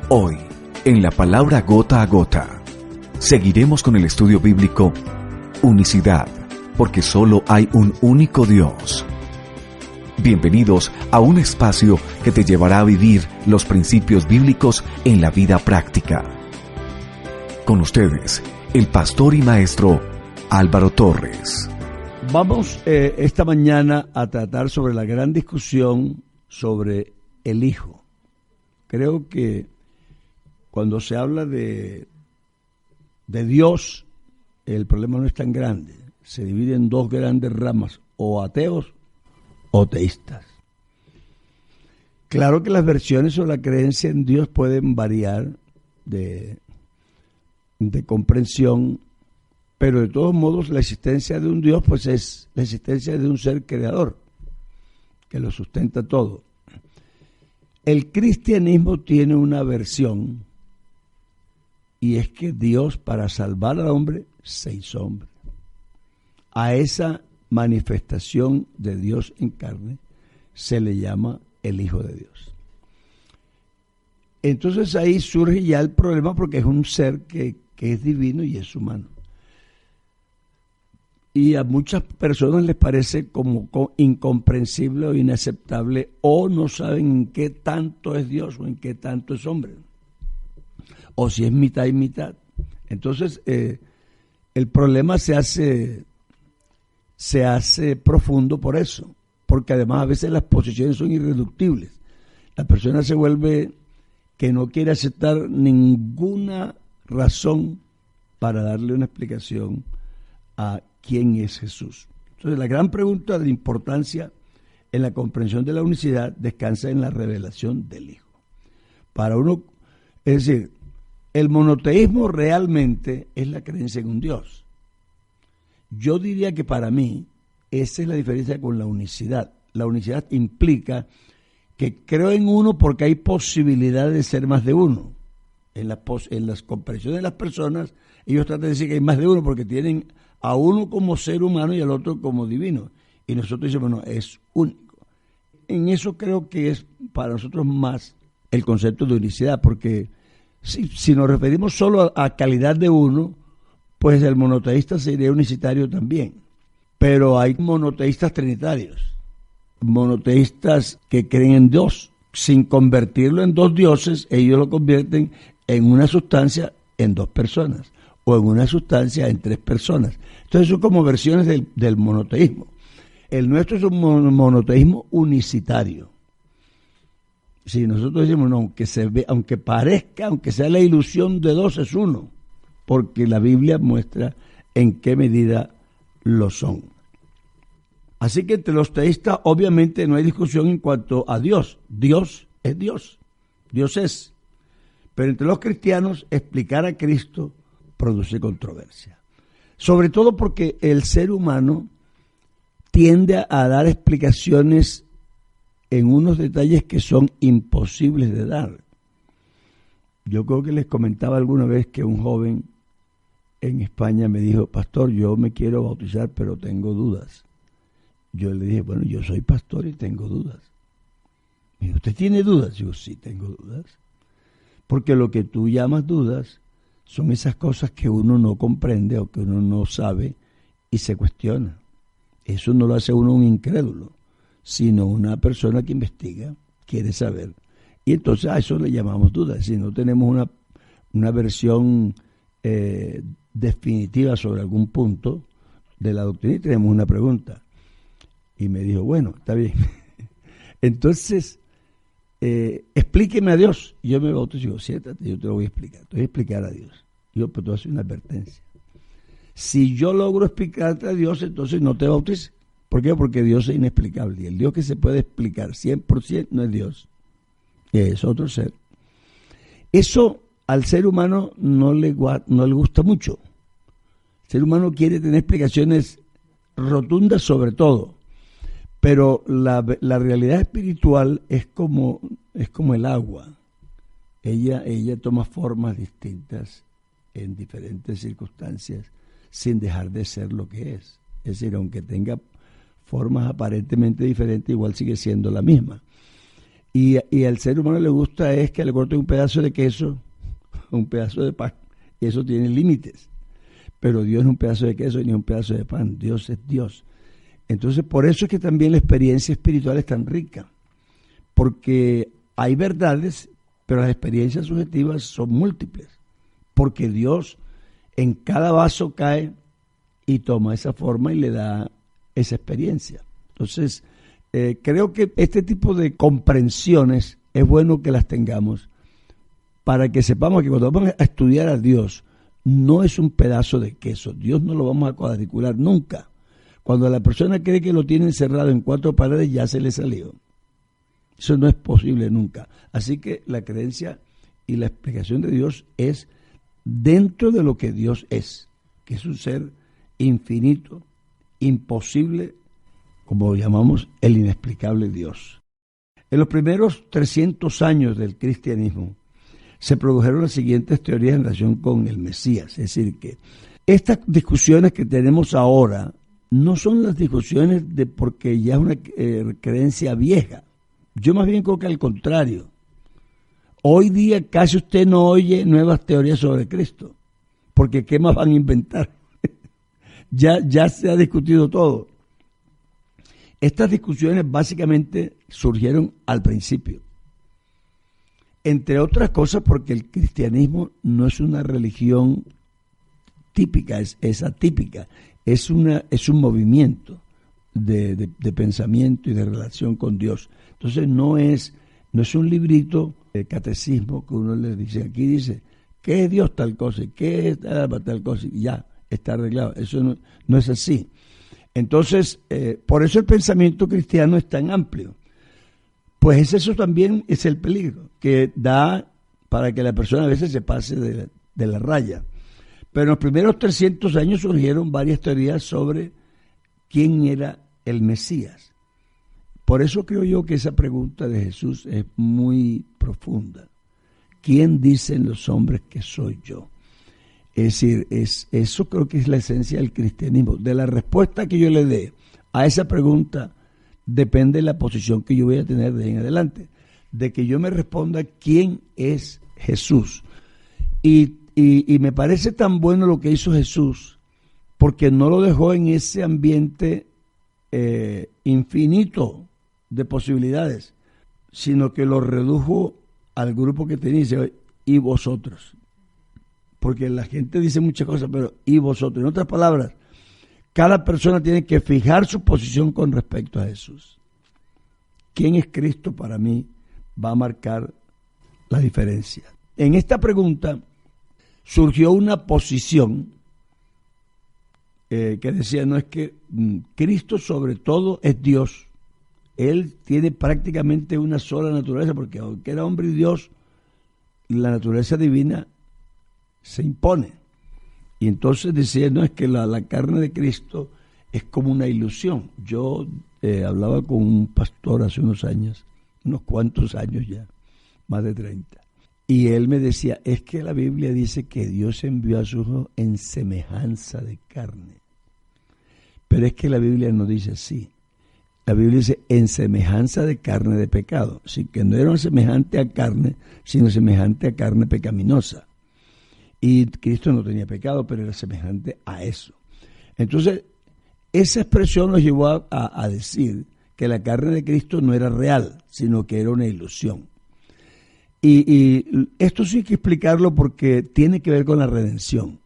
Hoy, en la palabra gota a gota, seguiremos con el estudio bíblico Unicidad, porque solo hay un único Dios. Bienvenidos a un espacio que te llevará a vivir los principios bíblicos en la vida práctica. Con ustedes, el pastor y maestro Álvaro Torres. Vamos esta mañana a tratar sobre la gran discusión sobre el Hijo. Creo que cuando se habla de Dios, el problema no es tan grande. Se divide en dos grandes ramas, o ateos o teístas. Claro que las versiones sobre la creencia en Dios pueden variar de comprensión, pero de todos modos la existencia de un Dios pues es la existencia de un ser creador que lo sustenta todo. El cristianismo tiene una versión, y es que Dios, para salvar al hombre, se hizo hombre. A esa manifestación de Dios en carne se le llama el Hijo de Dios. Entonces ahí surge ya el problema, porque es un ser que es divino y es humano. Y a muchas personas les parece como incomprensible o inaceptable, o no saben en qué tanto es Dios o en qué tanto es hombre, o si es mitad y mitad. Entonces el problema se hace profundo por eso, porque además a veces las posiciones son irreductibles. La persona se vuelve que no quiere aceptar ninguna razón para darle una explicación a quién es Jesús. Entonces la gran pregunta de importancia en la comprensión de la unicidad descansa en la revelación del Hijo. Para uno, es decir, el monoteísmo realmente es la creencia en un Dios. Yo diría que para mí esa es la diferencia con la unicidad. La unicidad implica que creo en uno porque hay posibilidad de ser más de uno. En las comprensiones de las personas, ellos tratan de decir que hay más de uno porque tienen a uno como ser humano y al otro como divino. Y nosotros decimos, no, es único. En eso creo que es para nosotros más el concepto de unicidad, porque si nos referimos solo a calidad de uno, pues el monoteísta sería unicitario también. Pero hay monoteístas trinitarios, monoteístas que creen en Dios. Sin convertirlo en dos dioses, ellos lo convierten en una sustancia en dos personas, o en una sustancia en tres personas. Entonces son como versiones del monoteísmo. El nuestro es un monoteísmo unicitario. Si nosotros decimos, no, aunque parezca, aunque sea la ilusión de dos, es uno, porque la Biblia muestra en qué medida lo son. Así que entre los teístas obviamente no hay discusión en cuanto a Dios. Dios es Dios. Dios es. Pero entre los cristianos explicar a Cristo produce controversia. Sobre todo porque el ser humano tiende a dar explicaciones en unos detalles que son imposibles de dar. Yo creo que les comentaba alguna vez que un joven en España me dijo, pastor, yo me quiero bautizar, pero tengo dudas. Yo le dije, bueno, yo soy pastor y tengo dudas. Y ¿usted tiene dudas? Yo, sí, tengo dudas. Porque lo que tú llamas dudas son esas cosas que uno no comprende o que uno no sabe y se cuestiona. Eso no lo hace uno un incrédulo, sino una persona que investiga, quiere saber. Y entonces a eso le llamamos dudas. Si no tenemos una versión definitiva sobre algún punto de la doctrina y tenemos una pregunta. Y me dijo, bueno, está bien. Entonces, explíqueme a Dios. Y yo me bautizo y digo, siéntate, yo te lo voy a explicar. Te voy a explicar a Dios. Yo, pero te voy a hacer una advertencia. Si yo logro explicarte a Dios, entonces no te bautices. ¿Por qué? Porque Dios es inexplicable. Y el Dios que se puede explicar 100% no es Dios. Es otro ser. Eso al ser humano no le gusta mucho. El ser humano quiere tener explicaciones rotundas sobre todo. Pero la realidad espiritual es como el agua. Ella toma formas distintas en diferentes circunstancias sin dejar de ser lo que es. Es decir, aunque tenga formas aparentemente diferentes, igual sigue siendo la misma. Y al ser humano le gusta es que le corten un pedazo de queso, un pedazo de pan, y eso tiene límites. Pero Dios no es un pedazo de queso ni un pedazo de pan, Dios es Dios. Entonces, por eso es que también la experiencia espiritual es tan rica, porque hay verdades, pero las experiencias subjetivas son múltiples, porque Dios en cada vaso cae y toma esa forma y le da esa experiencia. Entonces, creo que este tipo de comprensiones es bueno que las tengamos para que sepamos que cuando vamos a estudiar a Dios, no es un pedazo de queso. Dios no lo vamos a cuadricular nunca. Cuando la persona cree que lo tiene encerrado en 4 paredes, ya se le salió. Eso no es posible nunca. Así que la creencia y la explicación de Dios es dentro de lo que Dios es, que es un ser infinito, imposible, como lo llamamos el inexplicable Dios. En los primeros 300 años del cristianismo se produjeron las siguientes teorías en relación con el Mesías. Es decir, que estas discusiones que tenemos ahora no son las discusiones de porque ya es una creencia vieja. Yo más bien creo que al contrario. Hoy día casi usted no oye nuevas teorías sobre Cristo, porque ¿qué más van a inventar? ya se ha discutido todo. Estas discusiones básicamente surgieron al principio. Entre otras cosas porque el cristianismo no es una religión típica, es atípica, es un movimiento de pensamiento y de relación con Dios. Entonces no es un librito de catecismo que uno le dice, aquí dice, ¿qué es Dios tal cosa? ¿Qué es tal cosa? Y ya, está arreglado. Eso no es así. Entonces, por eso el pensamiento cristiano es tan amplio. Pues eso también es el peligro, que da para que la persona a veces se pase de la raya. Pero en los primeros 300 años surgieron varias teorías sobre quién era el Mesías. Por eso creo yo que esa pregunta de Jesús es muy profunda. ¿Quién dicen los hombres que soy yo? Es decir, eso creo que es la esencia del cristianismo. De la respuesta que yo le dé a esa pregunta depende de la posición que yo voy a tener de ahí en adelante. De que yo me responda quién es Jesús. Y me parece tan bueno lo que hizo Jesús, porque no lo dejó en ese ambiente infinito de posibilidades, sino que lo redujo al grupo que tenía y dice, y vosotros. Porque la gente dice muchas cosas, pero y vosotros. En otras palabras, cada persona tiene que fijar su posición con respecto a Jesús. ¿Quién es Cristo para mí? Va a marcar la diferencia. En esta pregunta surgió una posición que decía, no es que Cristo sobre todo es Dios. Él tiene prácticamente una sola naturaleza, porque aunque era hombre y Dios, la naturaleza divina se impone. Y entonces decía, no, es que la carne de Cristo es como una ilusión. Yo hablaba con un pastor hace unos cuantos años ya, más de 30. Y él me decía, es que la Biblia dice que Dios envió a su Hijo en semejanza de carne. Pero es que la Biblia no dice así. La Biblia dice en semejanza de carne de pecado. Así que no era semejante a carne, sino semejante a carne pecaminosa. Y Cristo no tenía pecado, pero era semejante a eso. Entonces, esa expresión nos llevó a decir que la carne de Cristo no era real, sino que era una ilusión. Y esto sí hay que explicarlo porque tiene que ver con la redención.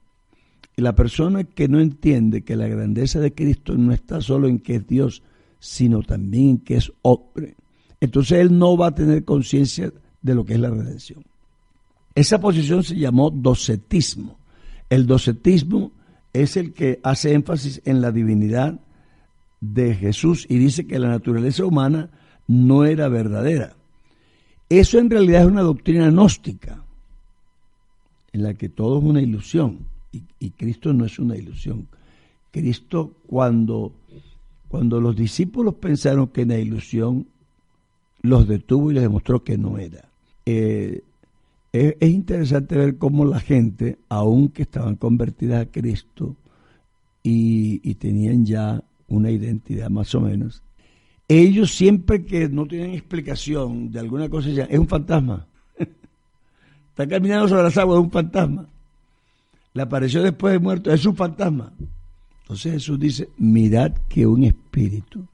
Y la persona que no entiende que la grandeza de Cristo no está solo en que es Dios, sino también en que es hombre, entonces él no va a tener conciencia de lo que es la redención. Esa posición se llamó docetismo. El docetismo es el que hace énfasis en la divinidad de Jesús y dice que la naturaleza humana no era verdadera. Eso en realidad es una doctrina gnóstica, en la que todo es una ilusión, y Cristo no es una ilusión. Cristo, cuando los discípulos pensaron que era ilusión, los detuvo y les demostró que no era. Es interesante ver cómo la gente, aunque estaban convertidas a Cristo y tenían ya una identidad más o menos, ellos siempre que no tienen explicación de alguna cosa, dicen, es un fantasma. Está caminando sobre las aguas, es un fantasma. Le apareció después de muerto, es un fantasma. Entonces Jesús dice, mirad que un espíritu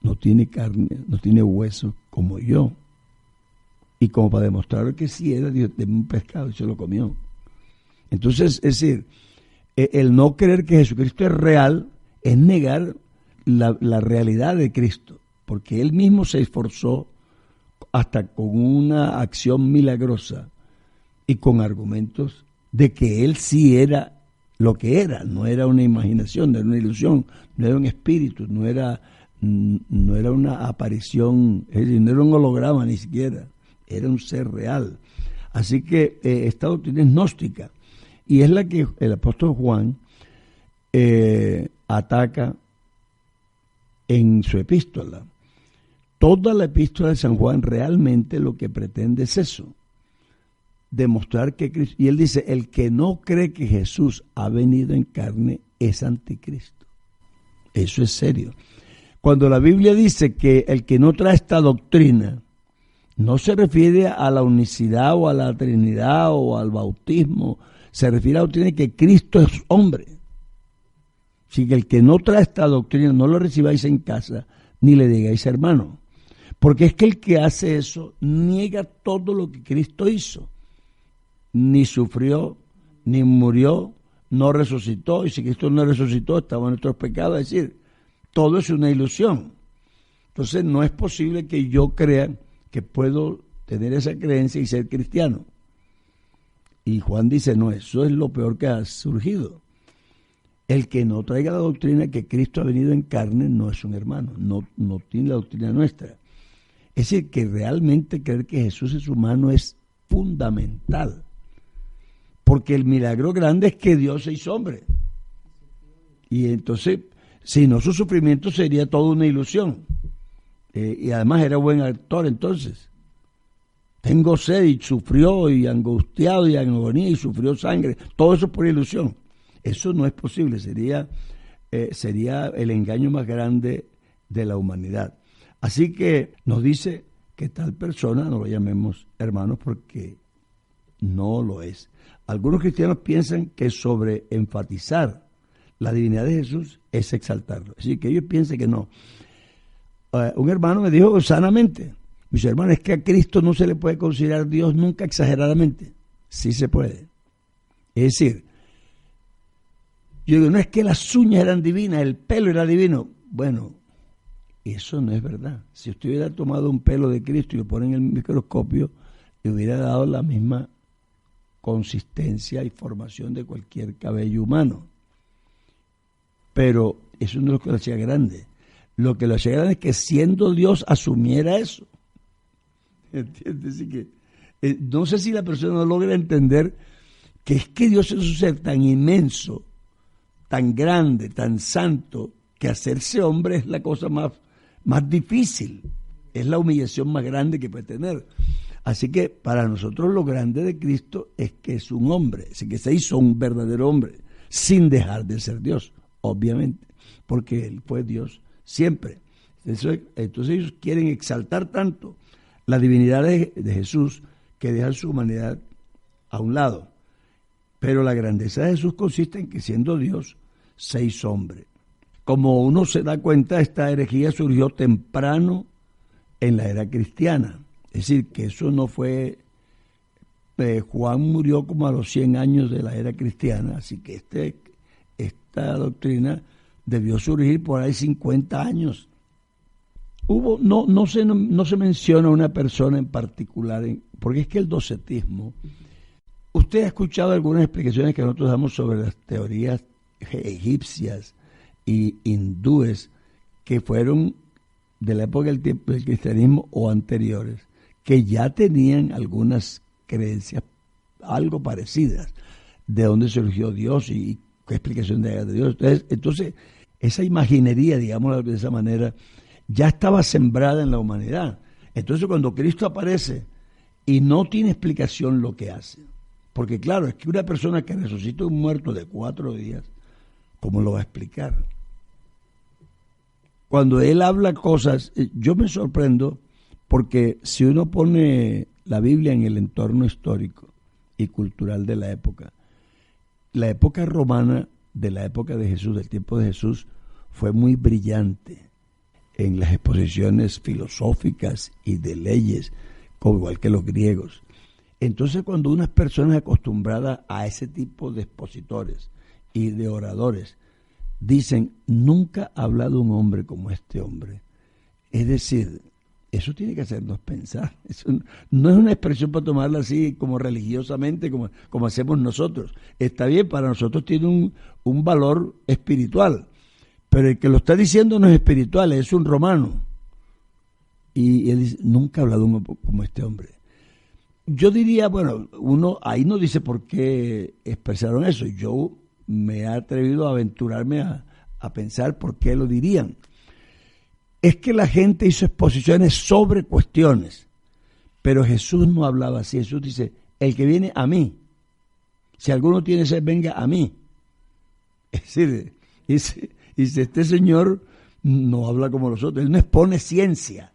no tiene carne, no tiene hueso como yo. Y como para demostrar que sí era de un pescado y se lo comió. Entonces, es decir, el no creer que Jesucristo es real es negar la realidad de Cristo, porque Él mismo se esforzó hasta con una acción milagrosa y con argumentos de que Él sí era lo que era, no era una imaginación, no era una ilusión, no era un espíritu, no era una aparición, es decir, no era un holograma ni siquiera, era un ser real. Así que esta doctrina es gnóstica y es la que el apóstol Juan ataca en su epístola. Toda la epístola de San Juan realmente lo que pretende es eso, demostrar que Cristo, y él dice, el que no cree que Jesús ha venido en carne es anticristo. Eso es serio. Cuando la Biblia dice que el que no trae esta doctrina, no se refiere a la unicidad o a la Trinidad o al bautismo, se refiere a la doctrina de que Cristo es hombre. Así que el que no trae esta doctrina, no lo recibáis en casa, ni le digáis hermano. Porque es que el que hace eso niega todo lo que Cristo hizo. Ni sufrió, ni murió, no resucitó, y si Cristo no resucitó, estaba en nuestros pecados, es decir, todo es una ilusión. Entonces no es posible que yo crea que puedo tener esa creencia y ser cristiano. Y Juan dice, no, eso es lo peor que ha surgido. El que no traiga la doctrina que Cristo ha venido en carne no es un hermano, no tiene la doctrina nuestra. Es decir, que realmente creer que Jesús es humano es fundamental. Porque el milagro grande es que Dios se hizo hombre. Y entonces, si no, su sufrimiento sería toda una ilusión. Y además era buen actor entonces. Tengo sed y sufrió y angustiado y en agonía y sufrió sangre. Todo eso por ilusión. Eso no es posible. Sería el engaño más grande de la humanidad. Así que nos dice que tal persona no lo llamemos hermanos porque no lo es. Algunos cristianos piensan que sobre enfatizar la divinidad de Jesús es exaltarlo. Así que ellos piensan que no. Un hermano me dijo sanamente, me dice, hermano, es que a Cristo no se le puede considerar Dios nunca exageradamente. Sí se puede. Es decir, yo digo, no es que las uñas eran divinas, el pelo era divino. Bueno, eso no es verdad. Si usted hubiera tomado un pelo de Cristo y lo pone en el microscopio, le hubiera dado la misma consistencia y formación de cualquier cabello humano. Pero eso no es lo que lo hacía grande. Lo que lo hacía grande es que siendo Dios asumiera eso. ¿Entiendes? Así que no sé si la persona no logra entender que es que Dios es un ser tan inmenso, tan grande, tan santo, que hacerse hombre es la cosa más difícil. Es la humillación más grande que puede tener. Así que para nosotros lo grande de Cristo es que es un hombre, es que se hizo un verdadero hombre, sin dejar de ser Dios, obviamente, porque Él fue Dios siempre. Entonces ellos quieren exaltar tanto la divinidad de Jesús que dejan su humanidad a un lado. Pero la grandeza de Jesús consiste en que siendo Dios, se hizo hombre. Como uno se da cuenta, esta herejía surgió temprano en la era cristiana. Es decir, que eso no fue... Juan murió como a los 100 años de la era cristiana, así que esta doctrina debió surgir por ahí 50 años. No se menciona una persona en particular, porque es que el docetismo... Usted ha escuchado algunas explicaciones que nosotros damos sobre las teorías egipcias y hindúes que fueron de la época del cristianismo o anteriores, que ya tenían algunas creencias algo parecidas, de dónde surgió Dios y qué explicación de Dios. Entonces, esa imaginería, digámoslo de esa manera, ya estaba sembrada en la humanidad. Entonces, cuando Cristo aparece y no tiene explicación lo que hace, porque claro, es que una persona que resucita un muerto de 4 días, ¿cómo lo va a explicar? cuando él habla cosas, yo me sorprendo porque si uno pone la Biblia en el entorno histórico y cultural de la época romana, de la época de Jesús, del tiempo de Jesús, fue muy brillante en las exposiciones filosóficas y de leyes, como igual que los griegos. Entonces, cuando unas personas acostumbradas a ese tipo de expositores y de oradores dicen, nunca ha hablado un hombre como este hombre, es decir, eso tiene que hacernos pensar. Eso no es una expresión para tomarla así como religiosamente, como hacemos nosotros. Está bien, para nosotros tiene un valor espiritual, pero el que lo está diciendo no es espiritual, es un romano. Y él dice, nunca ha hablado como este hombre. Yo diría, bueno, uno ahí no dice por qué expresaron eso. Yo me he atrevido a aventurarme a pensar por qué lo dirían. Es que la gente hizo exposiciones sobre cuestiones, pero Jesús no hablaba así. Jesús dice, el que viene a mí, si alguno tiene sed, venga a mí. Es decir, dice, este señor no habla como nosotros, él no expone ciencia,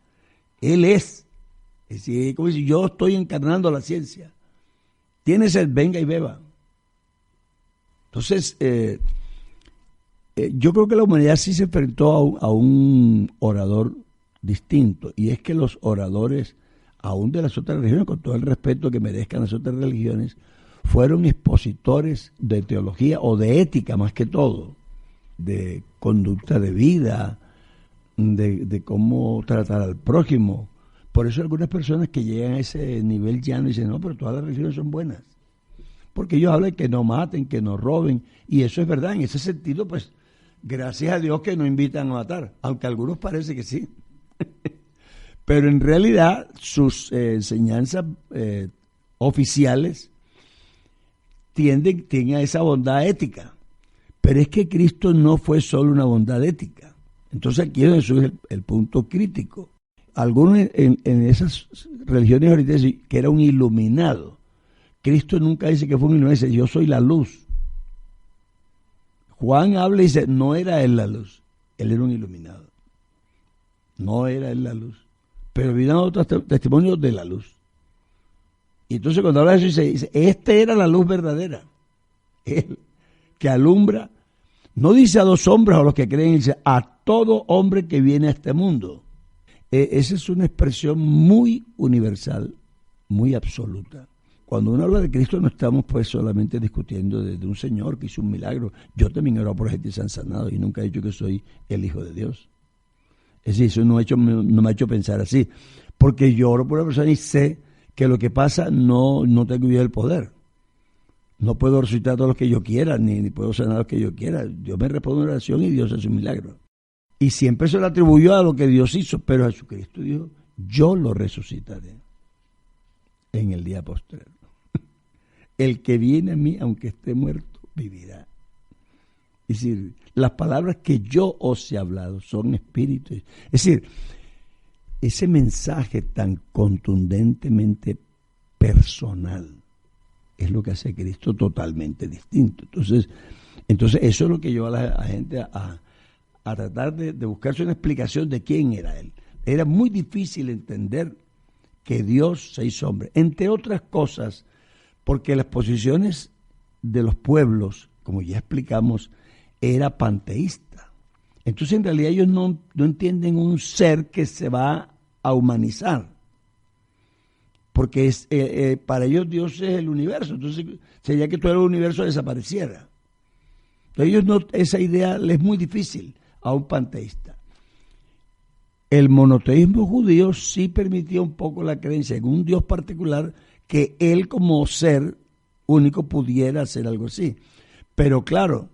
él es decir, como si yo estoy encarnando la ciencia. Tiene sed, venga y beba. Entonces, yo creo que la humanidad sí se enfrentó a un orador distinto, y es que los oradores, aún de las otras religiones, con todo el respeto que merezcan las otras religiones, fueron expositores de teología o de ética más que todo, de conducta de vida, de cómo tratar al prójimo. Por eso algunas personas que llegan a ese nivel llano dicen, no, pero todas las religiones son buenas, porque ellos hablan que no maten, que no roben, y eso es verdad. En ese sentido, pues, gracias a Dios que no invitan a matar, aunque a algunos parece que sí. Pero en realidad sus enseñanzas oficiales tienden a esa bondad ética. Pero es que Cristo no fue solo una bondad ética. Entonces aquí es donde surge el punto crítico. Algunos en esas religiones ahorita dicen que era un iluminado. Cristo nunca dice que fue un iluminado, dice yo soy la luz. Juan habla y dice, no era él la luz, él era un iluminado. No era él la luz. Pero vino otros testimonios de la luz. Y entonces cuando habla de eso dice, este era la luz verdadera. Él, que alumbra, no dice a dos hombres o a los que creen, dice a todo hombre que viene a este mundo. Esa es una expresión muy universal, muy absoluta. Cuando uno habla de Cristo no estamos pues solamente discutiendo de un Señor que hizo un milagro. Yo también he orado por gente que se han sanado y nunca he dicho que soy el Hijo de Dios. Es decir, eso no me ha hecho pensar así. Porque yo oro por una persona y sé que lo que pasa no tengo yo el poder. No puedo resucitar a todos los que yo quiera, ni puedo sanar a los que yo quiera. Dios me responde una oración y Dios hace un milagro. Y siempre se lo atribuyó a lo que Dios hizo, pero Jesucristo dijo, yo lo resucitaré en el día postrero. El que viene a mí, aunque esté muerto, vivirá. Es decir, las palabras que yo os he hablado son espíritu. Es decir, ese mensaje tan contundentemente personal es lo que hace a Cristo totalmente distinto. Entonces eso es lo que lleva a la gente a tratar de buscarse una explicación de quién era él. Era muy difícil entender que Dios se hizo hombre, entre otras cosas, porque las posiciones de los pueblos, como ya explicamos, era panteísta. Entonces en realidad ellos no entienden un ser que se va a humanizar, porque para ellos Dios es el universo, entonces sería que todo el universo desapareciera. Entonces esa idea les es muy difícil a un panteísta. El monoteísmo judío sí permitía un poco la creencia en un Dios particular, que él como ser único pudiera hacer algo así. Pero claro,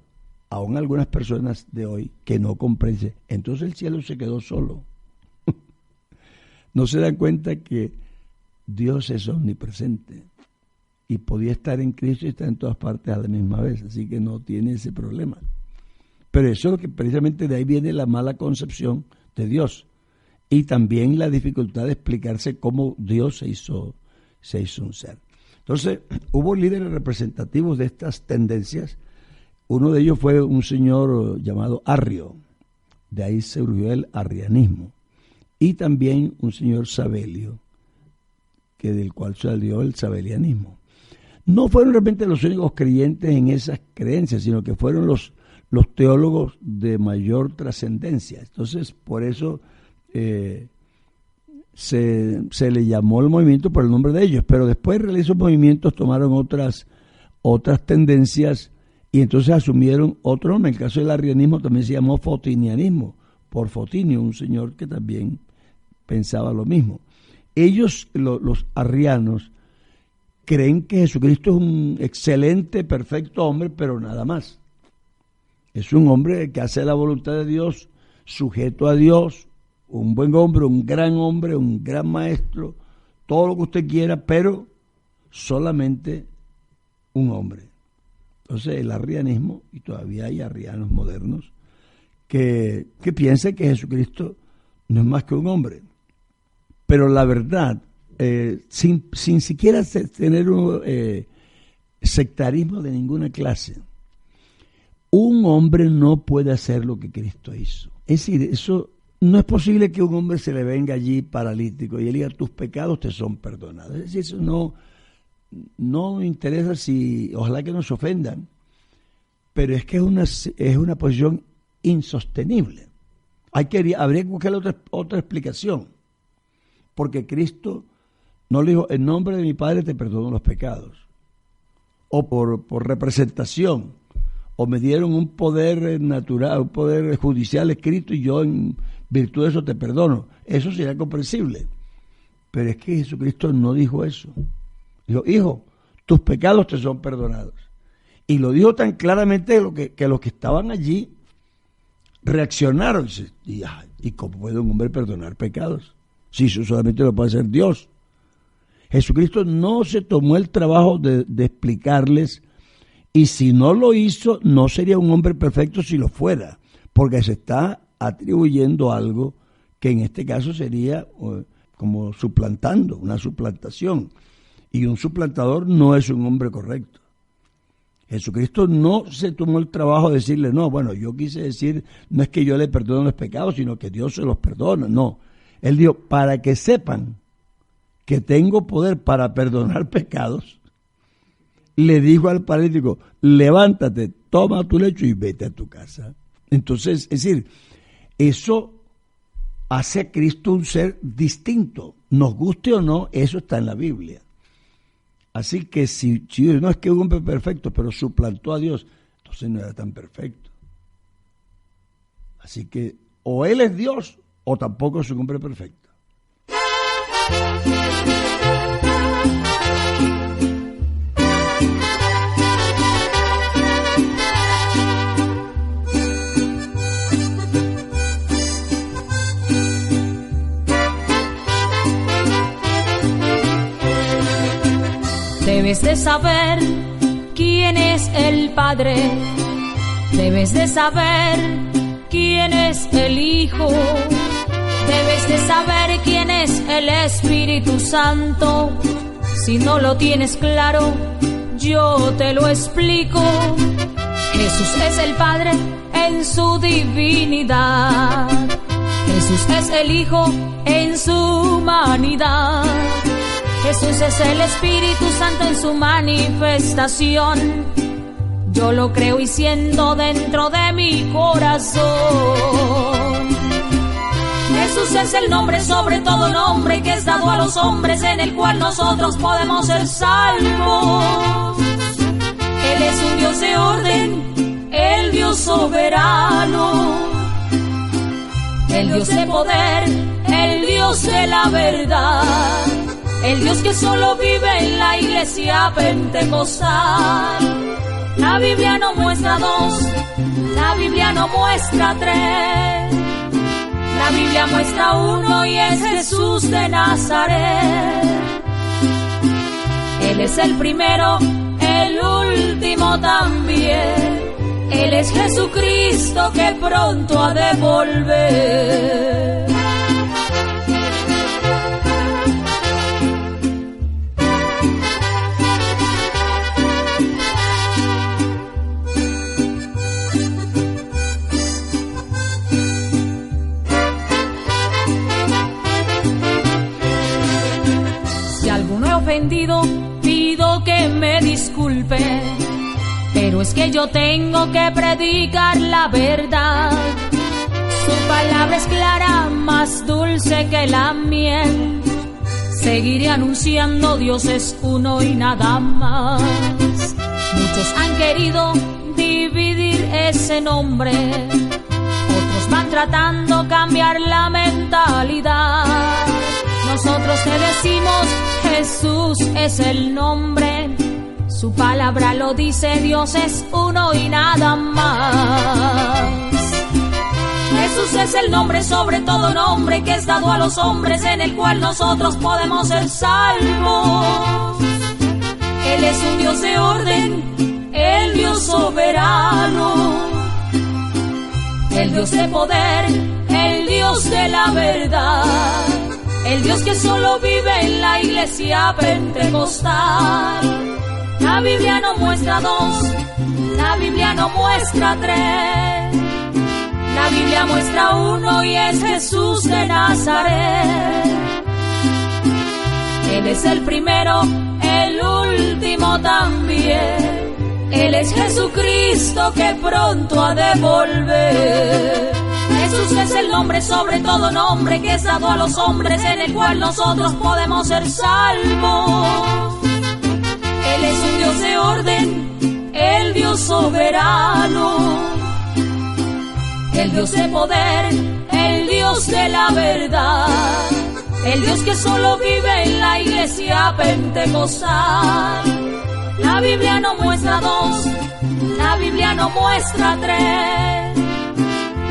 aún algunas personas de hoy que no comprenden, entonces el cielo se quedó solo. No se dan cuenta que Dios es omnipresente y podía estar en Cristo y estar en todas partes a la misma vez, así que no tiene ese problema. Pero eso es lo que precisamente de ahí viene la mala concepción de Dios y también la dificultad de explicarse cómo Dios se hizo un ser. Entonces, hubo líderes representativos de estas tendencias. Uno de ellos fue un señor llamado Arrio, De ahí surgió el arrianismo. Y también un señor Sabelio, que del cual salió el sabelianismo. No fueron realmente los únicos creyentes en esas creencias, sino que fueron los teólogos de mayor trascendencia. Entonces, por eso se le llamó el movimiento por el nombre de ellos, pero después esos movimientos tomaron otras tendencias y entonces asumieron otro nombre. En el caso del arrianismo también se llamó fotinianismo, por Fotinio, un señor que también pensaba lo mismo. Ellos, los arrianos, creen que Jesucristo es un excelente, perfecto hombre, pero nada más. Es un hombre que hace la voluntad de Dios, sujeto a Dios, un buen hombre, un gran maestro, todo lo que usted quiera, pero solamente un hombre. Entonces el arrianismo, y todavía hay arrianos modernos, que piensan que Jesucristo no es más que un hombre. Pero la verdad, sin siquiera tener un sectarismo de ninguna clase, un hombre no puede hacer lo que Cristo hizo. Es decir, eso no es posible que un hombre se le venga allí paralítico y él diga, tus pecados te son perdonados. Es decir, eso no me interesa si, ojalá que no se ofendan, pero es que es una posición insostenible. Habría que buscar otra explicación, porque Cristo no le dijo, en nombre de mi Padre te perdono los pecados, o por representación, o me dieron un poder natural, un poder judicial escrito y yo en virtud de eso te perdono. Eso sería comprensible, pero es que Jesucristo no dijo eso. Dijo, hijo, tus pecados te son perdonados. Y lo dijo tan claramente que los que estaban allí reaccionaron. ¿Y cómo puede un hombre perdonar pecados? Si eso solamente lo puede hacer Dios. Jesucristo no se tomó el trabajo de explicarles, y si no lo hizo, no sería un hombre perfecto si lo fuera, porque se está atribuyendo algo que en este caso sería como suplantando, una suplantación. Y un suplantador no es un hombre correcto. Jesucristo no se tomó el trabajo de decirle, no, bueno, yo quise decir, no es que yo le perdone los pecados, sino que Dios se los perdona. No, Él dijo, para que sepan que tengo poder para perdonar pecados, le dijo al paralítico, levántate, toma tu lecho y vete a tu casa. Entonces, es decir, eso hace a Cristo un ser distinto. Nos guste o no, eso está en la Biblia. Así que si no es que un hombre perfecto, pero suplantó a Dios, entonces no era tan perfecto. Así que o Él es Dios o tampoco es un hombre perfecto. Debes de saber quién es el Padre, debes de saber quién es el Hijo, debes de saber quién es el Espíritu Santo. Si no lo tienes claro, yo te lo explico. Jesús es el Padre en su divinidad, Jesús es el Hijo en su humanidad, Jesús es el Espíritu Santo en su manifestación. Yo lo creo y siento dentro de mi corazón. Jesús es el nombre sobre todo nombre que es dado a los hombres, en el cual nosotros podemos ser salvos. Él es un Dios de orden, el Dios soberano, el Dios de poder, el Dios de la verdad, el Dios que solo vive en la iglesia pentecostal. La Biblia no muestra dos, la Biblia no muestra tres, la Biblia muestra uno y es Jesús de Nazaret. Él es el primero, el último también. Él es Jesucristo que pronto ha de volver. ofendido, pido que me disculpe. Pero es que yo tengo que predicar la verdad. Su palabra es clara, más dulce que la miel. Seguiré anunciando, Dios es uno y nada más. Muchos han querido dividir ese nombre, otros van tratando cambiar la mentalidad. Nosotros te decimos, Jesús es el nombre. Su palabra lo dice, Dios es uno y nada más. Jesús es el nombre sobre todo nombre que es dado a los hombres, en el cual nosotros podemos ser salvos. Él es un Dios de orden, el Dios soberano, el Dios de poder, el Dios de la verdad, el Dios que solo vive en la iglesia pentecostal. La Biblia no muestra dos, la Biblia no muestra tres, la Biblia muestra uno y es Jesús de Nazaret. Él es el primero, el último también. Él es Jesucristo que pronto ha de volver. Jesús es el nombre sobre todo nombre que es dado a los hombres, en el cual nosotros podemos ser salvos. Él es un Dios de orden, el Dios soberano, el Dios de poder, el Dios de la verdad, el Dios que solo vive en la iglesia pentecostal. La Biblia no muestra dos, la Biblia no muestra tres,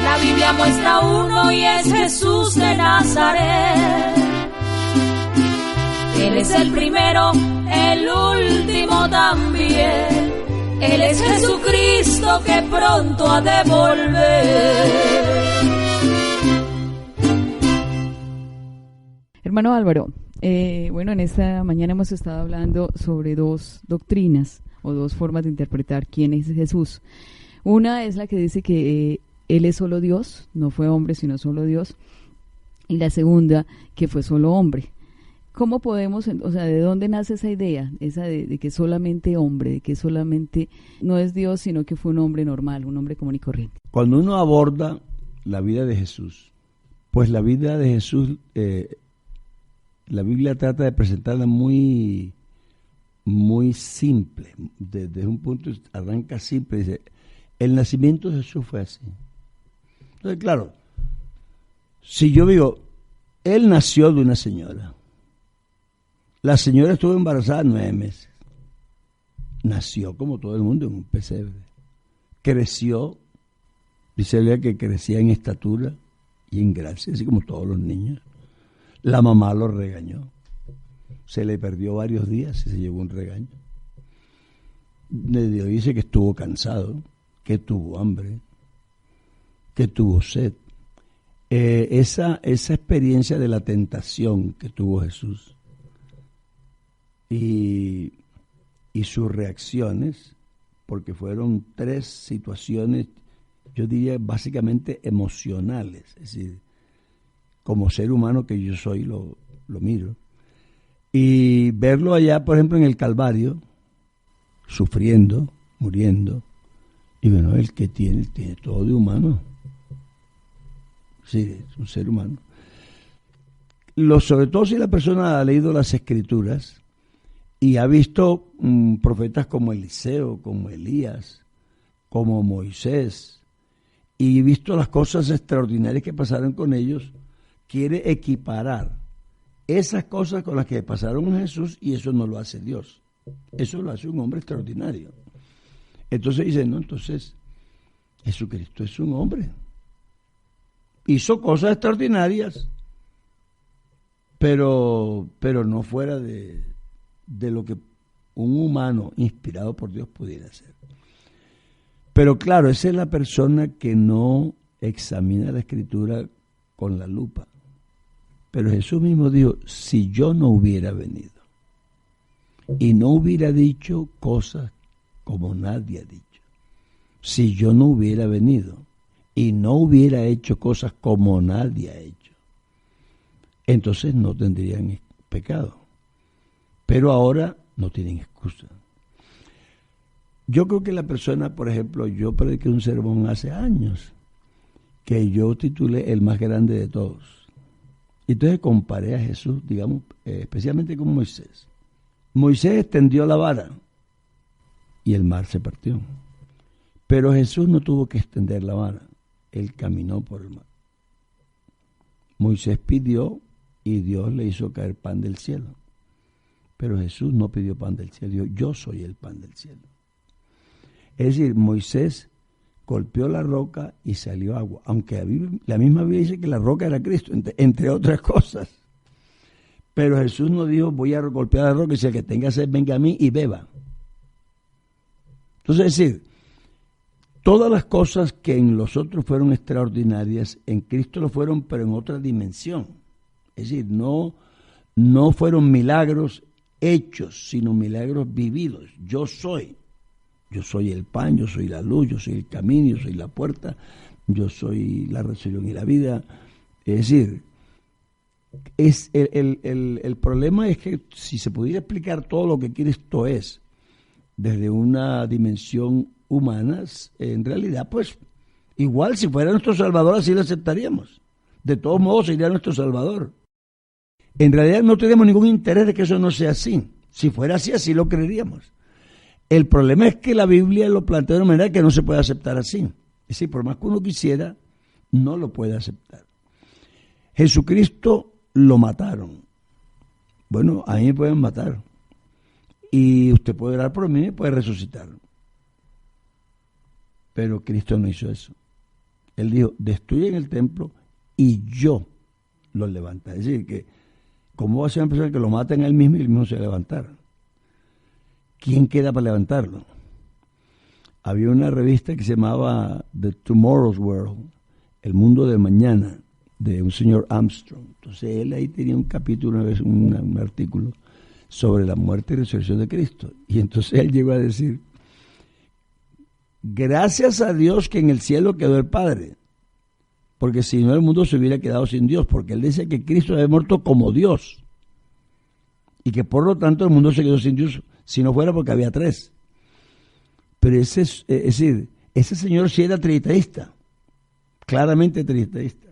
la Biblia muestra uno y es Jesús de Nazaret. Él es el primero, el último también. Él es Jesucristo que pronto ha de volver. Hermano Álvaro, bueno, en esta mañana hemos estado hablando sobre dos doctrinas o dos formas de interpretar quién es Jesús. Una es la que dice que Él es solo Dios, no fue hombre sino solo Dios, y la segunda que fue solo hombre. ¿Cómo podemos, o sea, de dónde nace esa idea, esa de que solamente hombre, de que solamente no es Dios, sino que fue un hombre normal, un hombre común y corriente? Cuando uno aborda la vida de Jesús, pues la vida de Jesús, la Biblia trata de presentarla muy simple. Desde un punto arranca simple, dice, el nacimiento de Jesús fue así. Entonces, claro, si yo digo, Él nació de una señora, la señora estuvo embarazada 9 meses. Nació como todo el mundo en un pesebre. Creció, dice la Biblia que crecía en estatura y en gracia, así como todos los niños. La mamá lo regañó. Se le perdió varios días y se llevó un regaño. Dice que estuvo cansado, que tuvo hambre, que tuvo sed. Esa experiencia de la tentación que tuvo Jesús y sus reacciones, porque fueron 3 situaciones, yo diría básicamente emocionales, es decir, como ser humano que yo soy, lo miro, y verlo allá, por ejemplo, en el Calvario, sufriendo, muriendo, y bueno, el que tiene todo de humano, sí, es un ser humano. Sobre todo si la persona ha leído las Escrituras y ha visto profetas como Eliseo, como Elías, como Moisés, y visto las cosas extraordinarias que pasaron con ellos, quiere equiparar esas cosas con las que pasaron con Jesús, y eso no lo hace Dios, eso lo hace un hombre extraordinario. Entonces dice, no, entonces Jesucristo es un hombre, hizo cosas extraordinarias, pero no fuera de lo que un humano inspirado por Dios pudiera hacer. Pero claro, esa es la persona que no examina la Escritura con la lupa. Pero Jesús mismo dijo, si yo no hubiera venido y no hubiera dicho cosas como nadie ha dicho, si yo no hubiera venido y no hubiera hecho cosas como nadie ha hecho, entonces no tendrían pecado. pero ahora no tienen excusa. Yo creo que la persona, por ejemplo, yo prediqué un sermón hace años que yo titulé El más grande de todos. Entonces comparé a Jesús, digamos, especialmente con Moisés. Moisés extendió la vara y el mar se partió. Pero Jesús no tuvo que extender la vara, él caminó por el mar. Moisés pidió y Dios le hizo caer pan del cielo. Pero Jesús no pidió pan del cielo, dijo, yo soy el pan del cielo. Es decir, Moisés golpeó la roca y salió agua, aunque la misma Biblia dice que la roca era Cristo, entre otras cosas. Pero Jesús no dijo, voy a golpear la roca y si el que tenga sed venga a mí y beba. Entonces, es decir, todas las cosas que en los otros fueron extraordinarias, en Cristo lo fueron, pero en otra dimensión. Es decir, no fueron milagros hechos, sino milagros vividos. Yo soy el pan, yo soy la luz, yo soy el camino, yo soy la puerta, yo soy la resurrección y la vida. Es decir, el problema es que si se pudiera explicar todo lo que Cristo es desde una dimensión humana, en realidad, pues, igual si fuera nuestro Salvador, así lo aceptaríamos. De todos modos, sería nuestro Salvador. En realidad no tenemos ningún interés de que eso no sea así. Si fuera así, así lo creeríamos. El problema es que la Biblia lo plantea de una manera que no se puede aceptar así. Es decir, por más que uno quisiera, no lo puede aceptar. Jesucristo lo mataron. Bueno, a mí me pueden matar. Y usted puede orar por mí y puede resucitar. Pero Cristo no hizo eso. Él dijo, destruyen el templo y yo lo levantaré. Es decir, que ¿cómo va a ser una persona que lo maten a él mismo y él mismo se va a levantar? ¿Quién queda para levantarlo? Había una revista que se llamaba The Tomorrow's World, El Mundo de Mañana, de un señor Armstrong. Entonces él ahí tenía un capítulo, una vez un artículo sobre la muerte y resurrección de Cristo. Y entonces él llegó a decir, gracias a Dios que en el cielo quedó el Padre, porque si no el mundo se hubiera quedado sin Dios, porque él dice que Cristo había muerto como Dios y que por lo tanto el mundo se quedó sin Dios si no fuera porque había tres. Pero es decir, ese señor sí era trinitarista, claramente trinitarista.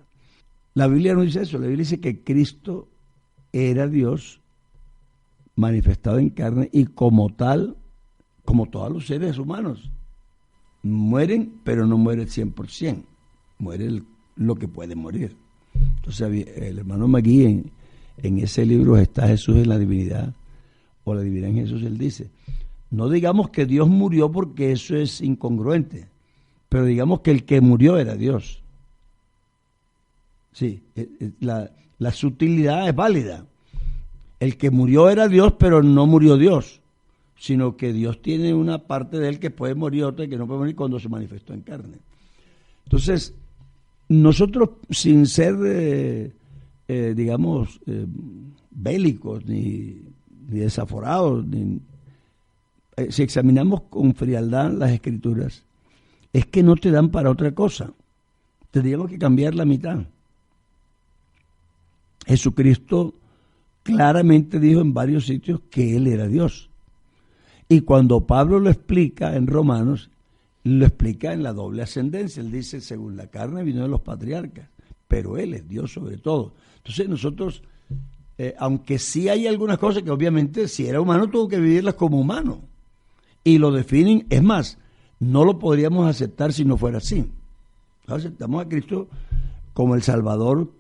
La Biblia no dice eso, la Biblia dice que Cristo era Dios manifestado en carne y como tal, como todos los seres humanos, mueren, pero no muere el 100%, muere lo que puede morir. Entonces el hermano Magui en ese libro Está Jesús en la divinidad o la divinidad en Jesús, él dice, no digamos que Dios murió porque eso es incongruente, pero digamos que el que murió era Dios. Sí, la sutilidad es válida. El que murió era Dios, pero no murió Dios, sino que Dios tiene una parte de él que puede morir, otra que no puede morir cuando se manifestó en carne. Entonces, nosotros sin ser, digamos, bélicos ni desaforados, si examinamos con frialdad las Escrituras, es que no te dan para otra cosa. Tendríamos que cambiar la mitad. Jesucristo claramente dijo en varios sitios que Él era Dios. Y cuando Pablo lo explica en Romanos, lo explica en la doble ascendencia. Él dice, según la carne vino de los patriarcas, pero Él es Dios sobre todo. Entonces nosotros, aunque sí hay algunas cosas que obviamente si era humano tuvo que vivirlas como humano. Y lo definen, es más, no lo podríamos aceptar si no fuera así. Aceptamos a Cristo como el Salvador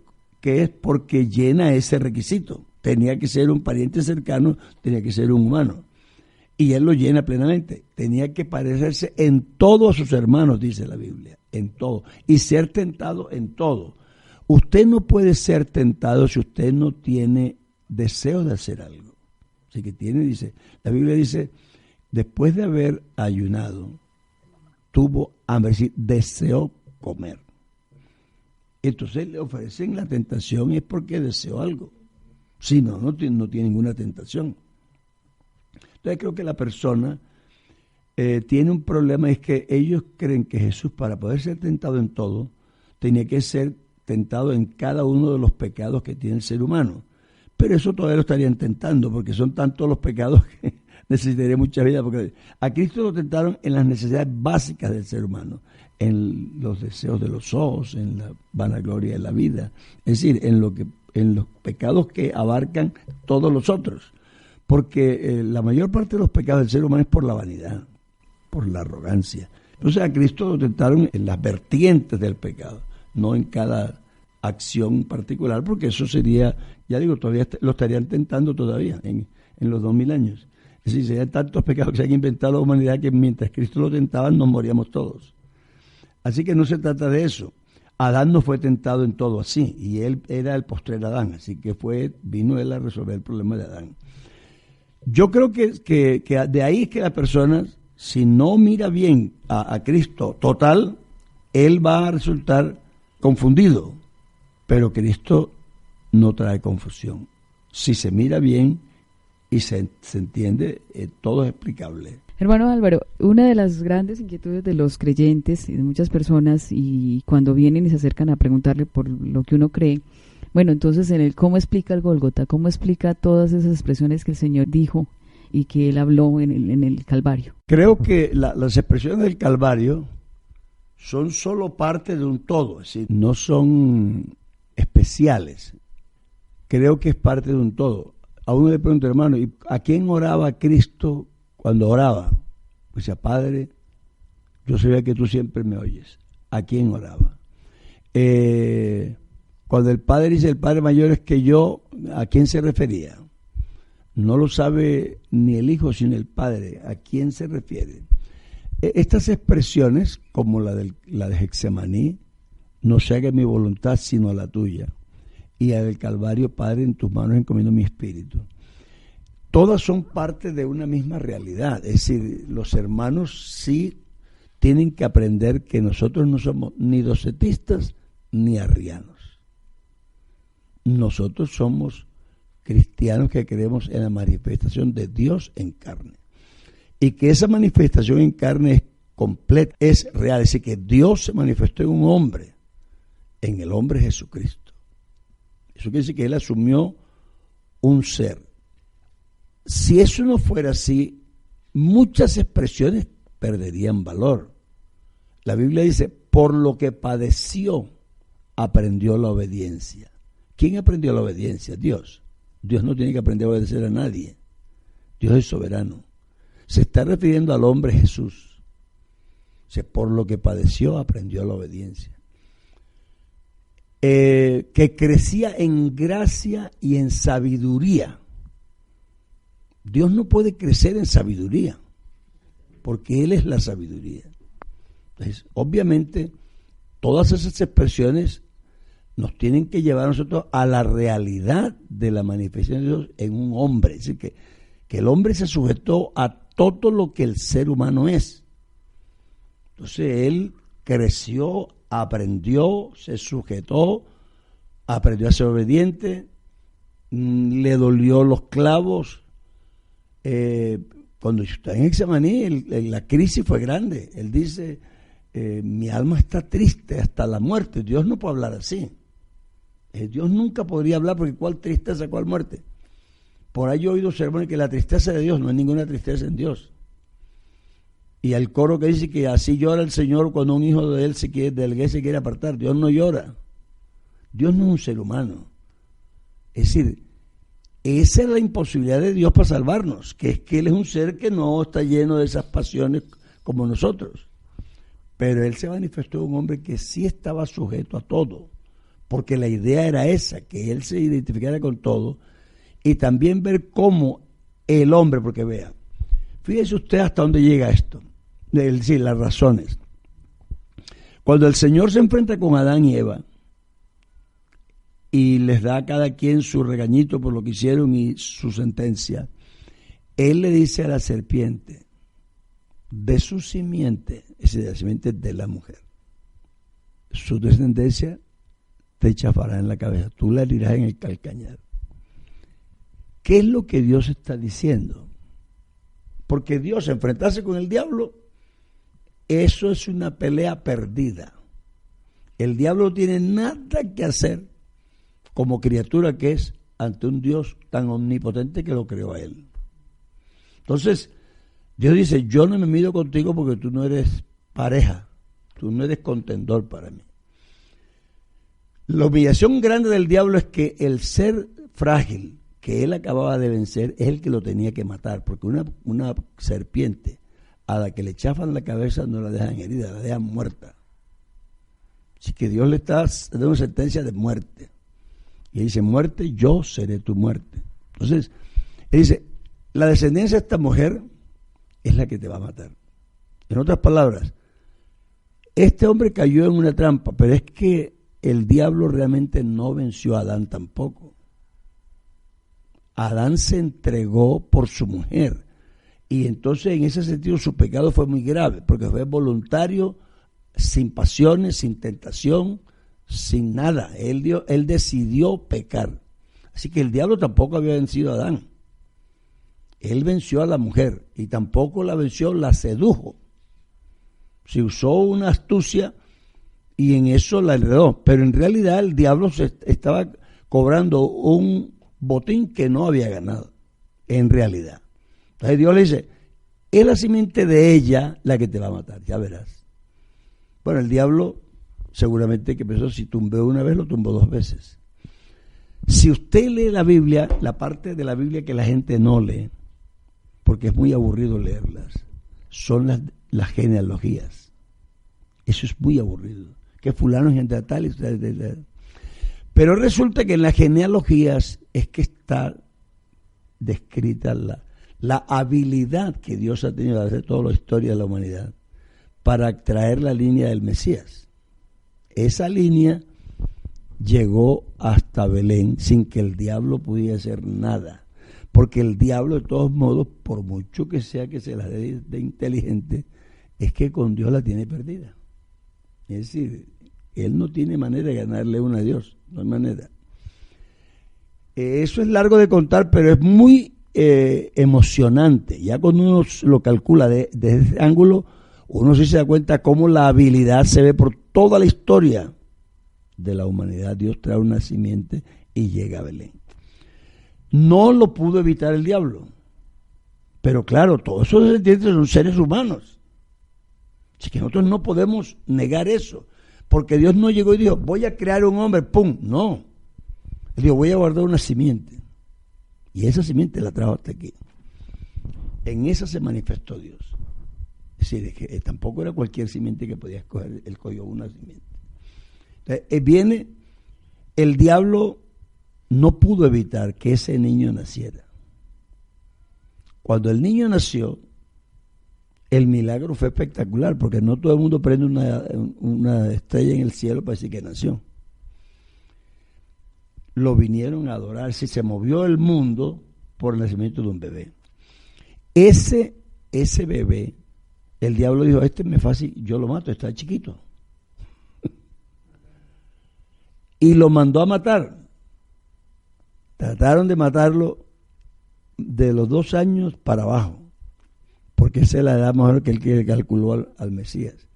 que es porque llena ese requisito. Tenía que ser un pariente cercano, tenía que ser un humano. Y Él lo llena plenamente. Tenía que parecerse en todo a sus hermanos, dice la Biblia, en todo. Y ser tentado en todo. Usted no puede ser tentado si usted no tiene deseo de hacer algo. Así que dice, la Biblia dice, después de haber ayunado, tuvo hambre, es decir, deseó comer. Entonces le ofrecen la tentación es porque deseó algo. Si no tiene ninguna tentación. Entonces creo que la persona tiene un problema, es que ellos creen que Jesús, para poder ser tentado en todo, tenía que ser tentado en cada uno de los pecados que tiene el ser humano. pero eso todavía lo estarían tentando, porque son tantos los pecados que necesitaría mucha vida, porque a Cristo lo tentaron en las necesidades básicas del ser humano, en los deseos de los ojos, en la vanagloria de la vida, es decir, en los pecados que abarcan todos los otros, porque la mayor parte de los pecados del ser humano es por la vanidad, por la arrogancia. Entonces a Cristo lo tentaron en las vertientes del pecado, no en cada acción particular, porque eso sería, ya digo, todavía lo estarían tentando todavía en los 2000 años. Es decir, serían tantos pecados que se han inventado la humanidad que mientras Cristo lo tentaban nos moríamos todos. Así que no se trata de eso. Adán no fue tentado en todo así, y él era el postrer Adán, así que vino él a resolver el problema de Adán. Yo creo que de ahí es que la persona, si no mira bien a Cristo total, él va a resultar confundido, pero Cristo no trae confusión. Si se mira bien y se entiende, todo es explicable. Hermano Álvaro, una de las grandes inquietudes de los creyentes y de muchas personas, y cuando vienen y se acercan a preguntarle por lo que uno cree, bueno, entonces ¿cómo explica el Gólgota? ¿Cómo explica todas esas expresiones que el Señor dijo y que Él habló en el Calvario? Creo que las expresiones del Calvario son solo parte de un todo, es decir, no son especiales. Creo que es parte de un todo. A uno le pregunto, hermano, ¿y a quién oraba Cristo cuando oraba? Pues decía, Padre, yo sabía que tú siempre me oyes. ¿A quién oraba? Cuando el Padre dice, el Padre mayor es que yo, ¿a quién se refería? No lo sabe ni el Hijo, sino el Padre. ¿A quién se refiere? Estas expresiones, como la de Getsemaní, no se haga mi voluntad sino la tuya, y la del Calvario, Padre, en tus manos encomiendo mi espíritu. Todas son parte de una misma realidad. Es decir, los hermanos sí tienen que aprender que nosotros no somos ni docetistas ni arrianos. Nosotros somos cristianos que creemos en la manifestación de Dios en carne. Y que esa manifestación en carne es completa, es real. Es decir, que Dios se manifestó en un hombre, en el hombre Jesucristo. Eso quiere decir que Él asumió un ser. Si eso no fuera así, muchas expresiones perderían valor. La Biblia dice, por lo que padeció, aprendió la obediencia. ¿Quién aprendió la obediencia? Dios. Dios no tiene que aprender a obedecer a nadie. Dios es soberano. Se está refiriendo al hombre Jesús. Por lo que padeció, aprendió la obediencia. Que crecía en gracia y en sabiduría. Dios no puede crecer en sabiduría, porque Él es la sabiduría. Entonces, obviamente, todas esas expresiones nos tienen que llevar a nosotros a la realidad de la manifestación de Dios en un hombre. Es decir, que el hombre se sujetó a todo lo que el ser humano es. Entonces, Él creció, aprendió, se sujetó, aprendió a ser obediente, le dolió los clavos. Cuando está en Getsemaní, la crisis fue grande. Él dice, mi alma está triste hasta la muerte. Dios no puede hablar así. Dios nunca podría hablar, porque ¿cuál tristeza, cuál muerte? Por ahí yo he oído sermones que la tristeza de Dios no hay ninguna tristeza en Dios. Y el coro que dice que así llora el Señor cuando un hijo de él del que se quiere apartar. Dios no llora. Dios no es un ser humano. Es decir, esa es la imposibilidad de Dios para salvarnos, que es que Él es un ser que no está lleno de esas pasiones como nosotros. Pero Él se manifestó en un hombre que sí estaba sujeto a todo, porque la idea era esa, que Él se identificara con todo, y también ver cómo el hombre, porque vea, fíjese usted hasta dónde llega esto. Es decir, las razones. Cuando el Señor se enfrenta con Adán y Eva y les da a cada quien su regañito por lo que hicieron y su sentencia, Él le dice a la serpiente, de su simiente, es decir, de la simiente de la mujer, su descendencia te chafará en la cabeza, tú la herirás en el calcañar. ¿Qué es lo que Dios está diciendo? Porque Dios, enfrentarse con el diablo, eso es una pelea perdida. El diablo no tiene nada que hacer como criatura que es ante un Dios tan omnipotente que lo creó a él. Entonces, Dios dice, yo no me mido contigo porque tú no eres pareja, tú no eres contendor para mí. La humillación grande del diablo es que el ser frágil que él acababa de vencer es el que lo tenía que matar, porque una serpiente a la que le chafan la cabeza no la dejan herida, la dejan muerta. Así que Dios le está dando una sentencia de muerte. Y él dice, muerte, yo seré tu muerte. Entonces, él dice, la descendencia de esta mujer es la que te va a matar. En otras palabras, este hombre cayó en una trampa, pero es que el diablo realmente no venció a Adán tampoco. Adán se entregó por su mujer. Y entonces en ese sentido su pecado fue muy grave, porque fue voluntario, sin pasiones, sin tentación, sin nada. Él decidió pecar. Así que el diablo tampoco había vencido a Adán. Él venció a la mujer y tampoco la venció, la sedujo. Se usó una astucia y en eso la enredó. Pero en realidad el diablo estaba cobrando un botín que no había ganado, en realidad. Entonces Dios le dice, es la simiente de ella la que te va a matar, ya verás. Bueno, el diablo seguramente que pensó, si tumbé una vez, lo tumbó dos veces. Si usted lee la Biblia, la parte de la Biblia que la gente no lee, porque es muy aburrido leerlas, son las genealogías. Eso es muy aburrido. Que fulano es tal y tal. Pero resulta que en las genealogías es que está descrita la habilidad que Dios ha tenido de hacer toda la historia de la humanidad para traer la línea del Mesías. Esa línea llegó hasta Belén sin que el diablo pudiera hacer nada, porque el diablo de todos modos, por mucho que sea que se la dé de inteligente, es que con Dios la tiene perdida. Es decir, él no tiene manera de ganarle una a Dios, no hay manera. Eso es largo de contar, pero es muy emocionante. Ya cuando uno lo calcula desde ese ángulo, uno sí se da cuenta cómo la habilidad se ve por toda la historia de la humanidad. Dios trae una simiente y llega a Belén. No lo pudo evitar el diablo. Pero claro, todos esos descendientes son seres humanos. Así que nosotros no podemos negar eso. Porque Dios no llegó y dijo, voy a crear un hombre, ¡pum! No. Él dijo, voy a guardar una simiente. Y esa simiente la trajo hasta aquí. En esa se manifestó Dios. Es decir, que tampoco era cualquier simiente que podía escoger, él cogió una simiente. Entonces, viene, el diablo no pudo evitar que ese niño naciera. Cuando el niño nació, el milagro fue espectacular, porque no todo el mundo prende una estrella en el cielo para decir que nació. Lo vinieron a adorar, se movió el mundo por el nacimiento de un bebé. Ese bebé, el diablo dijo, este me fácil, yo lo mato, está chiquito. Y lo mandó a matar. Trataron de matarlo de los 2 años para abajo, porque esa es la edad mejor que el que calculó al Mesías.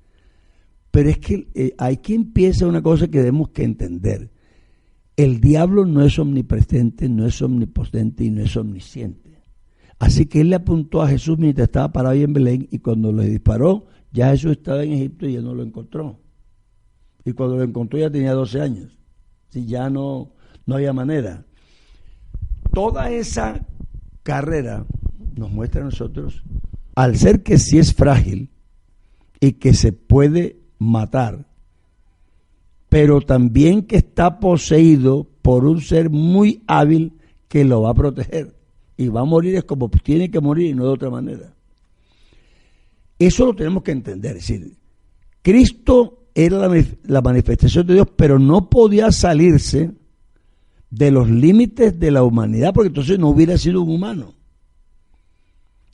Pero es que aquí empieza una cosa que debemos que entender. El diablo no es omnipresente, no es omnipotente y no es omnisciente. Así que él le apuntó a Jesús mientras estaba parado ahí en Belén, y cuando le disparó, ya Jesús estaba en Egipto y él no lo encontró. Y cuando lo encontró ya tenía 12 años. Si ya no había manera. Toda esa carrera nos muestra a nosotros, al ser que sí es frágil y que se puede matar, pero también que está poseído por un ser muy hábil que lo va a proteger. Y va a morir es como tiene que morir y no de otra manera. Eso lo tenemos que entender. Es decir, Cristo era la manifestación de Dios, pero no podía salirse de los límites de la humanidad, porque entonces no hubiera sido un humano.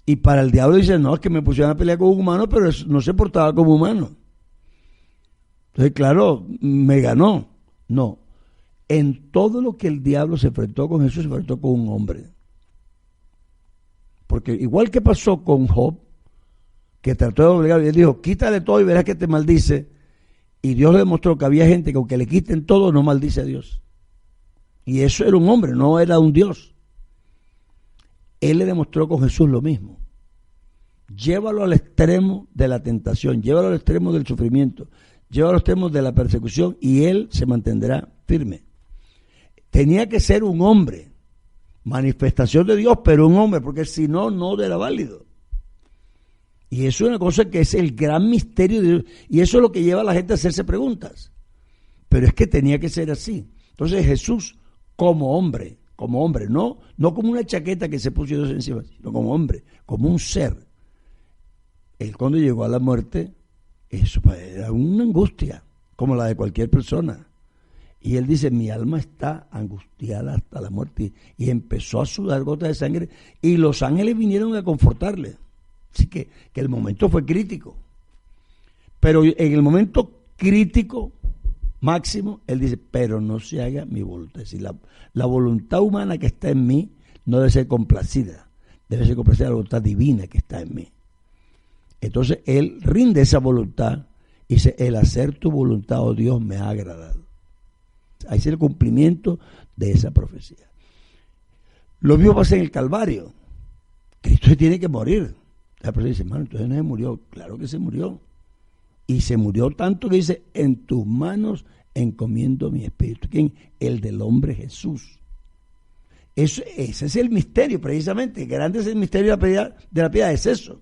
Y para el diablo dice, no, es que me pusieron a pelear con un humano, pero no se portaba como humano. Entonces, claro, me ganó. No. En todo lo que el diablo se enfrentó con Jesús, se enfrentó con un hombre. Porque igual que pasó con Job, que trató de obligar, y él dijo, quítale todo y verás que te maldice. Y Dios le demostró que había gente que aunque le quiten todo, no maldice a Dios. Y eso era un hombre, no era un Dios. Él le demostró con Jesús lo mismo. Llévalo al extremo de la tentación, llévalo al extremo del sufrimiento, llévalo al extremo de la persecución y él se mantendrá firme. Tenía que ser un hombre, manifestación de Dios, pero un hombre, porque si no, no era válido. Y eso es una cosa que es el gran misterio de Dios, y eso es lo que lleva a la gente a hacerse preguntas. Pero es que tenía que ser así. Entonces Jesús como hombre, no como una chaqueta que se puso Dios encima, sino como hombre, como un ser. Él cuando llegó a la muerte, eso era una angustia, como la de cualquier persona. Y él dice, mi alma está angustiada hasta la muerte. Y empezó a sudar gotas de sangre, y los ángeles vinieron a confortarle. Así que el momento fue crítico. Pero en el momento crítico máximo, él dice, pero no se haga mi voluntad. Es decir, la voluntad humana que está en mí no debe ser complacida. Debe ser complacida la voluntad divina que está en mí. Entonces él rinde esa voluntad y dice, el hacer tu voluntad, oh Dios, me ha agradado. Ahí es el cumplimiento de esa profecía. Lo mismo pasa en el Calvario. Cristo se tiene que morir. La persona dice, hermano, entonces no se murió. Claro que se murió. Y se murió tanto que dice, en tus manos encomiendo mi espíritu. ¿Quién? El del hombre Jesús. Ese es el misterio, precisamente. Grande es el misterio de la piedad, es eso.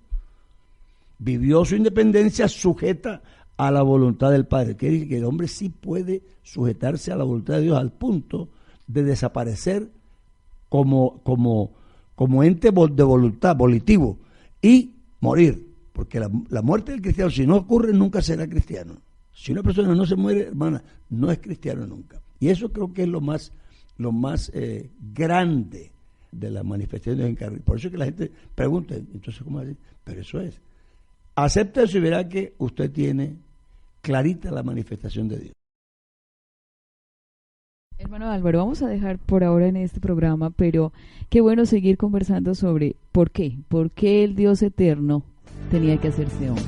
Vivió su independencia sujeta a la voluntad del Padre. Quiere decir que el hombre sí puede sujetarse a la voluntad de Dios al punto de desaparecer como ente de voluntad, volitivo, y morir. Porque la muerte del cristiano, si no ocurre, nunca será cristiano. Si una persona no se muere, hermana, no es cristiano nunca. Y eso creo que es lo más grande de la manifestación de Dios en carne. Por eso es que la gente pregunta, entonces, ¿cómo así? Pero eso es. Acepta eso y verá que usted tiene clarita la manifestación de Dios. Hermano Álvaro, vamos a dejar por ahora en este programa, pero qué bueno seguir conversando sobre por qué el Dios eterno tenía que hacerse hombre.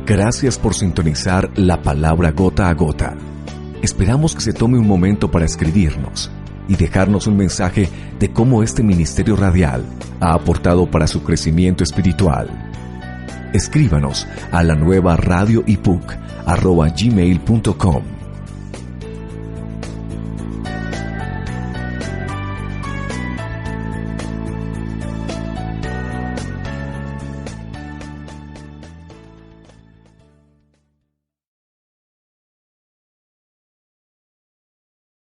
Gracias por sintonizar la palabra gota a gota. Esperamos que se tome un momento para escribirnos y dejarnos un mensaje de cómo este ministerio radial ha aportado para su crecimiento espiritual. Escríbanos a la nueva radioipuc@gmail.com